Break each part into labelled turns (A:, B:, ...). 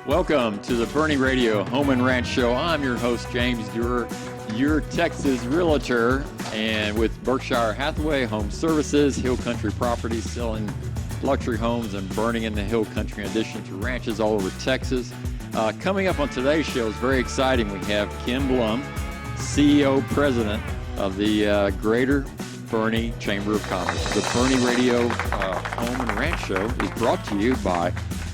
A: Welcome to the Boerne Radio Home and Ranch Show. I'm your host, James Duerr, your Texas realtor, and with Berkshire Hathaway Home Services, Hill Country Properties, selling luxury homes and burning in the Hill Country, in addition to ranches all over Texas. Coming up on today's show is very exciting. We have Kim Blohm, CEO, President of the Greater Boerne Chamber of Commerce. The Boerne Radio Home and Ranch Show is brought to you by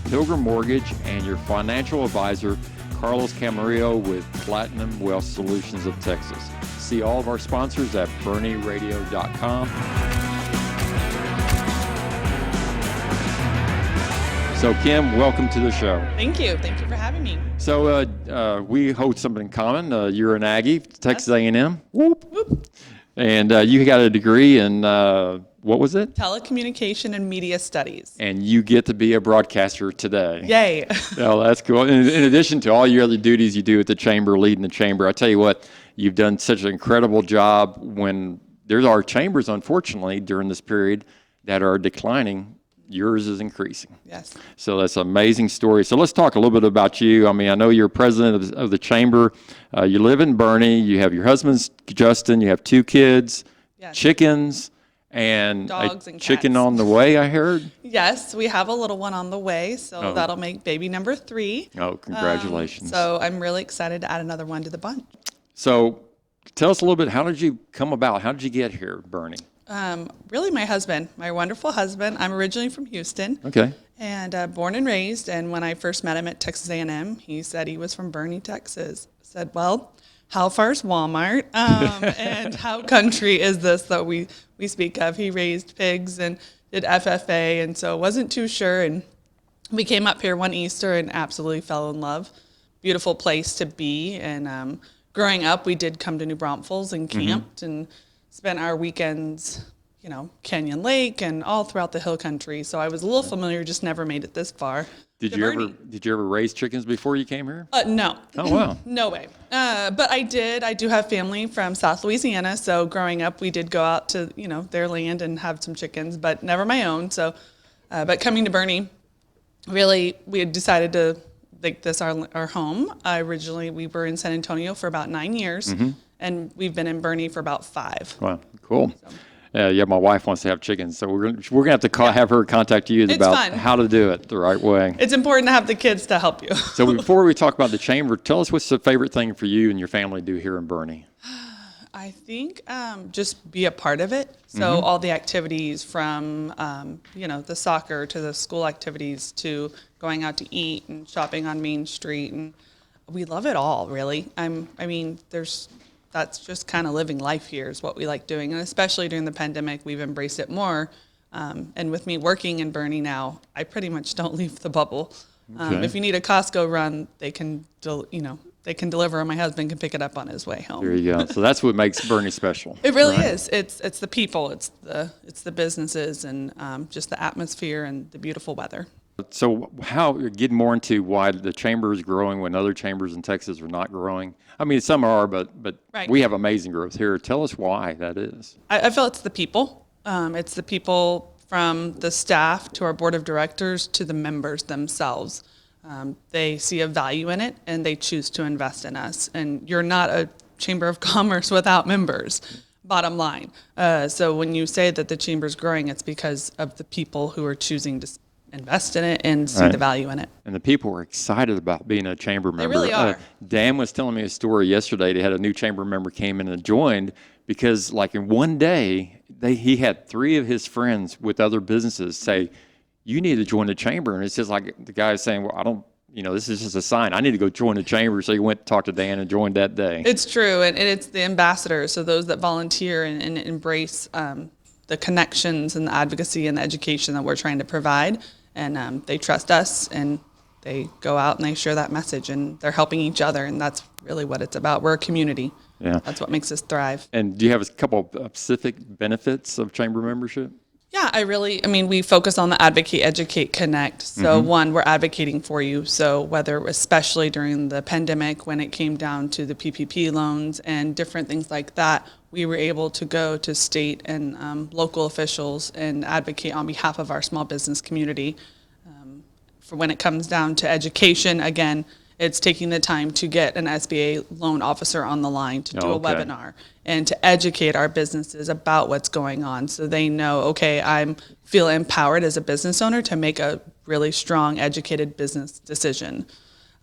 A: Pilgrim Mortgage and your financial advisor, Carlos Camarillo with Platinum Wealth Solutions of Texas. See all of our sponsors at BoerneRadio.com. So, Kim, welcome to the show.
B: Thank you. Thank you for having me.
A: So, we hold something in common. You're an Aggie, Texas A&M. Whoop.
B: Whoop.
A: And you got a degree in, what was it?
B: Telecommunication and Media Studies.
A: And you get to be a broadcaster today.
B: Yay.
A: Oh, that's cool. In addition to all your other duties you do at the chamber, leading the chamber, I tell you what, you've done such an incredible job when there are chambers, unfortunately, during this period that are declining. Yours is increasing.
B: Yes.
A: So that's an amazing story. So let's talk a little bit about you. I mean, I know you're president of the chamber. You live in Boerne. You have your husband's Justin. You have 2 kids,
B: Yes.
A: chickens, and
B: Dogs
A: a
B: and
A: chicken
B: cats.
A: on the way, I heard.
B: Yes, we have a little one on the way, so that'll make baby number 3.
A: Oh, congratulations.
B: So I'm really excited to add another one to the bunch.
A: So tell us a little bit, how did you come about? How did you get here, Boerne?
B: Really my husband, my wonderful husband. I'm originally from Houston.
A: Okay.
B: And born and raised. And when I first met him at Texas A&M, he said he was from Boerne, Texas. I said, well, how far is Walmart? And how country is this that we speak of? He raised pigs and did FFA, and so wasn't too sure. And we came up here one Easter and absolutely fell in love. Beautiful place to be. And growing up, we did come to New Braunfels and camped and spent our weekends, Canyon Lake and all throughout the hill country. So I was a little familiar, just never made it this far.
A: Did you ever raise chickens before you came here?
B: No.
A: Oh, wow.
B: No way. But I do have family from South Louisiana. So growing up, we did go out to, their land and have some chickens, but never my own. So, but coming to Boerne, really, we had decided to make this our home. Originally, we were in San Antonio for about 9 years. And we've been in Boerne for about 5.
A: Wow, cool. Yeah, my wife wants to have chickens, so we're gonna have to have her contact you about
B: fun.
A: how to do it the right way.
B: It's important to have the kids to help you.
A: So before we talk about the chamber, tell us what's the favorite thing for you and your family to do here in Boerne.
B: I think just be a part of it. So all the activities from, the soccer to the school activities to going out to eat and shopping on Main Street. And we love it all, really. That's just kind of living life here is what we like doing. And especially during the pandemic, we've embraced it more. And with me working in Boerne now, I pretty much don't leave the bubble.
A: Okay.
B: If you need a Costco run, they can deliver, or my husband can pick it up on his way home.
A: There you go. So that's what makes Boerne special.
B: It really is. It's the people, it's the businesses, and just the atmosphere and the beautiful weather.
A: So get more into why the chamber is growing when other chambers in Texas are not growing. I mean, some are, but
B: Right.
A: we have amazing growth here. Tell us why that is.
B: I feel it's the people. It's the people from the staff to our board of directors to the members themselves. They see a value in it and they choose to invest in us. And you're not a chamber of commerce without members, bottom line. So when you say that the chamber's growing, it's because of the people who are choosing to invest in it and see the value in it.
A: And the people were excited about being a chamber member.
B: They really are.
A: Dan was telling me a story yesterday. They had a new chamber member came in and joined because, like, in one day, he had 3 of his friends with other businesses say, you need to join the chamber. And it's just like the guy is saying, well, I don't, this is just a sign. I need to go join the chamber. So he went to talk to Dan and joined that day. It's
B: true. And it's the ambassadors, so those that volunteer and embrace the connections and the advocacy and the education that we're trying to provide. And they trust us, and they go out and they share that message, and they're helping each other, and that's really what it's about. We're a community.
A: Yeah.
B: That's what makes us thrive.
A: And do you have a couple of specific benefits of chamber membership?
B: Yeah, we focus on the advocate, educate, connect. So one, we're advocating for you. So whether, especially during the pandemic, when it came down to the PPP loans and different things like that, we were able to go to state and local officials and advocate on behalf of our small business community for when it comes down to education, again, it's taking the time to get an SBA loan officer on the line to do a webinar and to educate our businesses about what's going on so they know, okay, I feel empowered as a business owner to make a really strong, educated business decision.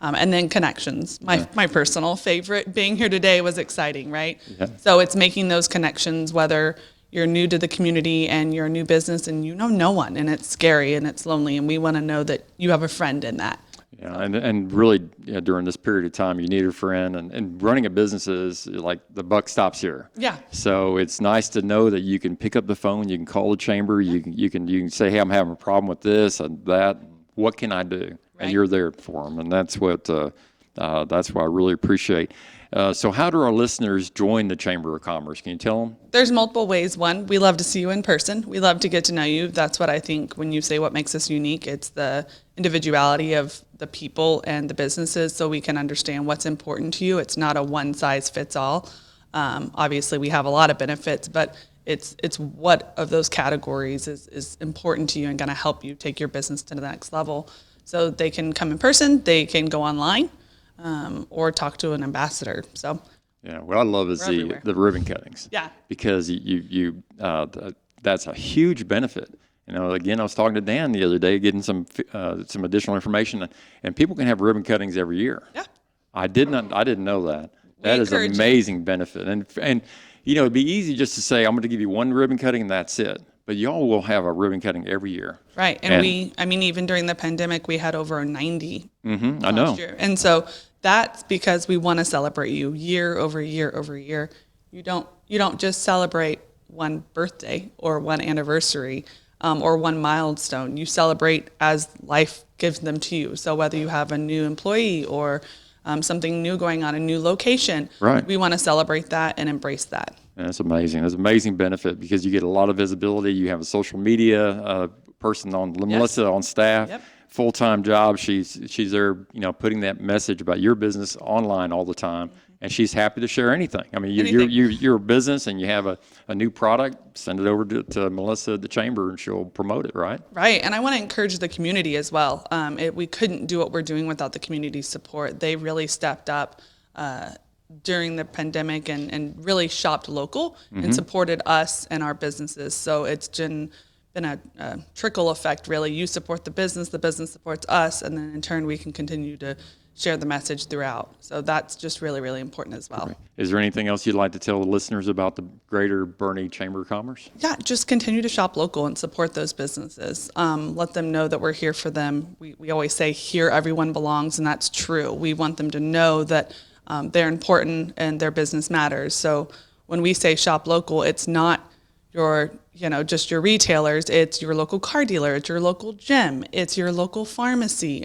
B: And then connections. My personal favorite, being here today was exciting, right? Yeah. So it's making those connections, whether you're new to the community and you're a new business and you know no one, and it's scary and it's lonely, and we want to know that you have a friend in that.
A: Yeah, and really during this period of time, you need a friend, and running a business is like the buck stops here.
B: Yeah.
A: So it's nice to know that you can pick up the phone, you can call the chamber, you can say, hey, I'm having a problem with this and that. What can I do? Right. And you're there for them, and that's what I really appreciate. So how do our listeners join the Chamber of Commerce? Can you tell them?
B: There's multiple ways. One, we love to see you in person. We love to get to know you. That's what I think when you say what makes us unique. It's the individuality of the people and the businesses so we can understand what's important to you. It's not a one-size-fits-all. Obviously, we have a lot of benefits, but it's what of those categories is important to you and going to help you take your business to the next level. So they can come in person, they can go online, or talk to an ambassador. So
A: yeah, what I love is the ribbon cuttings.
B: Yeah,
A: because that's a huge benefit. You know, again, I was talking to Dan the other day, getting some additional information, and people can have ribbon cuttings every year.
B: Yeah,
A: I didn't know that. That is an amazing benefit, and you know, it'd be easy just to say I'm going to give you one ribbon cutting and that's it. But y'all will have a ribbon cutting every year.
B: Right, and even during the pandemic, we had over 90.
A: I know.
B: Year. And so that's because we want to celebrate you year over year over year. You don't just celebrate one birthday or one anniversary or one milestone. You celebrate as life gives them to you. So whether you have a new employee or something new going on, a new location,
A: right,
B: we want to celebrate that and embrace that.
A: And that's amazing. That's an amazing benefit because you get a lot of visibility. You have a social media person on Melissa on staff. Yep. Full-time job. She's there, you know, putting that message about your business online all the time, and she's happy to share anything. I mean, you're a business and you have a new product, send it over to Melissa at the chamber, and she'll promote it, right?
B: Right, and I want to encourage the community as well. We couldn't do what we're doing without the community support. They really stepped up during the pandemic and really shopped local and supported us and our businesses. So it's been a trickle effect, really. You support the business supports us, and then in turn we can continue to share the message throughout. So that's just really, really important as well.
A: Right. Is there anything else you'd like to tell the listeners about the Greater Boerne Chamber of Commerce?
B: Yeah, just continue to shop local and support those businesses. Let them know that we're here for them. We always say here everyone belongs, and that's true. We want them to know that they're important and their business matters. So when we say shop local, it's not just your retailers, it's your local car dealer, it's your local gym, it's your local pharmacy.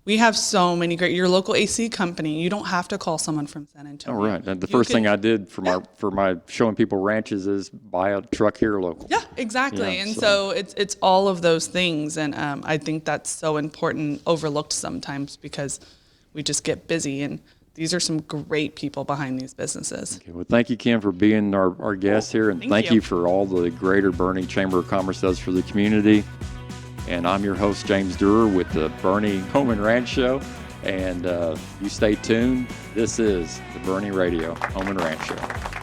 B: We have so many your local AC company. You don't have to call someone from San Antonio.
A: Oh, right. And the first thing I did for my showing people ranches is buy a truck here local.
B: Yeah, exactly. And so it's all of those things. And I think that's so important, overlooked sometimes because we just get busy, and these are some great people behind these businesses. Okay,
A: well, thank you, Kim, for being our guest here, and thank you for all the Greater Boerne Chamber of Commerce does for the community. And I'm your host, James Duerr, with the Boerne Home and Ranch Show. And you stay tuned. This is the Boerne Radio Home and Ranch Show.